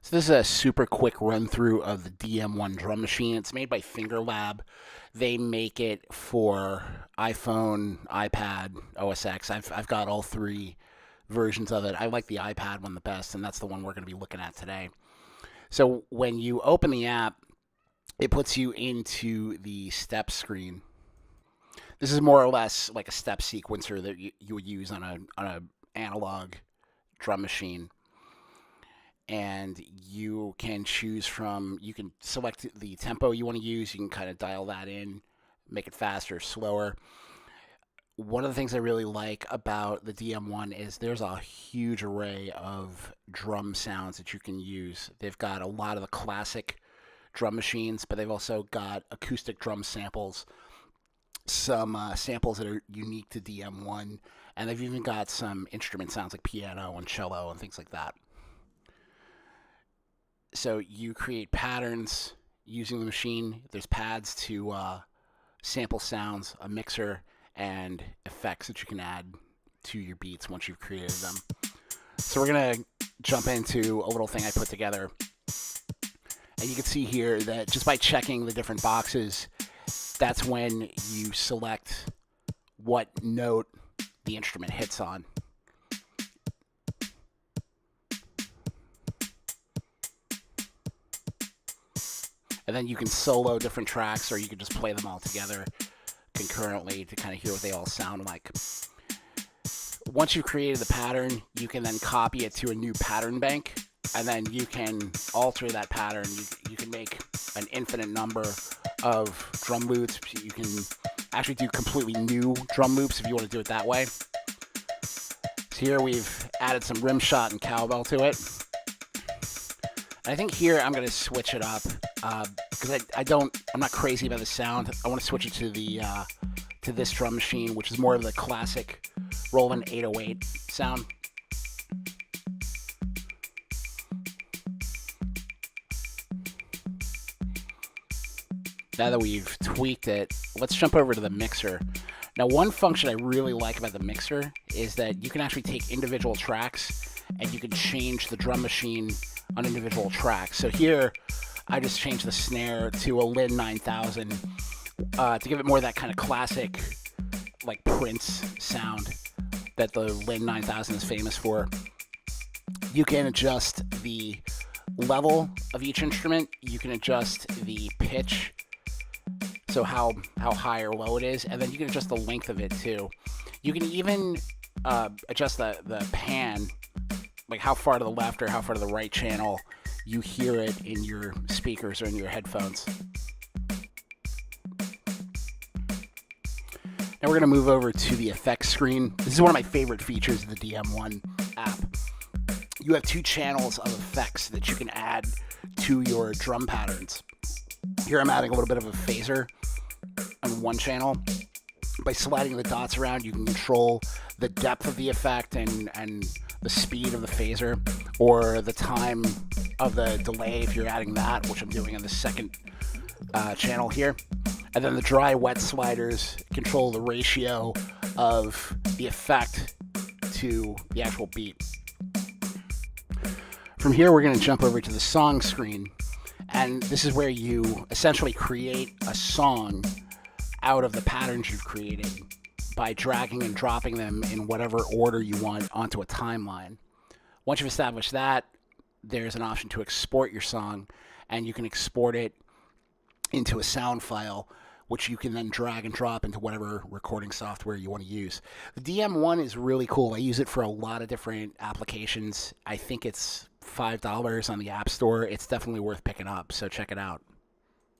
So this is a super quick run through of the DM1 drum machine. It's made by Finger Lab. They make it for iPhone, iPad, OS X. I've got all three versions of it. I like the iPad one the best, and that's the one we're going to be looking at today. So when you open the app, it puts you into the step screen. This is more or less like a step sequencer that you would use on a analog drum machine. And you can choose from, you can select the tempo you want to use. You can kind of dial that in, make it faster, slower. One of the things I really like about the DM1 is there's a huge array of drum sounds that you can use. They've got a lot of the classic drum machines, but they've also got acoustic drum samples, some samples that are unique to DM1, and they've even got some instrument sounds like piano and cello and things like that. So you create patterns using the machine. There's pads to sample sounds, a mixer, and effects that you can add to your beats once you've created them. So we're going to jump into a little thing I put together. And you can see here that just by checking the different boxes, that's when you select what note the instrument hits on. And then you can solo different tracks, or you can just play them all together concurrently to kind of hear what they all sound like. Once you've created the pattern, you can then copy it to a new pattern bank, and then you can alter that pattern. You can make an infinite number of drum loops. You can actually do completely new drum loops if you want to do it that way. So here we've added some rim shot and cowbell to it. And I think here I'm going to switch it up because I'm not crazy about the sound. I want to switch it to this drum machine, which is more of the classic Roland 808 sound. Now that we've tweaked it, let's jump over to the mixer. Now, one function I really like about the mixer is that you can actually take individual tracks and you can change the drum machine on individual tracks. So here, I just changed the snare to a Lin 9000 to give it more of that kind of classic, like Prince sound that the Lin 9000 is famous for. You can adjust the level of each instrument. You can adjust the pitch, so how high or low it is, and then you can adjust the length of it too. You can even adjust the pan, like how far to the left or how far to the right channel you hear it in your speakers or in your headphones. Now we're going to move over to the effects screen. This is one of my favorite features of the DM1 app. You have two channels of effects that you can add to your drum patterns. Here I'm adding a little bit of a phaser on one channel. By sliding the dots around, you can control the depth of the effect and the speed of the phaser, or the time of the delay if you're adding that, which I'm doing on the second channel here. And then the dry wet sliders control the ratio of the effect to the actual beat. From here, we're going to jump over to the song screen, and this is where you essentially create a song out of the patterns you've created by dragging and dropping them in whatever order you want onto a timeline. Once you've established that, there's an option to export your song, and you can export it into a sound file, which you can then drag and drop into whatever recording software you want to use. The DM1 is really cool. I use it for a lot of different applications. I think it's $5 on the App Store. It's definitely worth picking up, so check it out.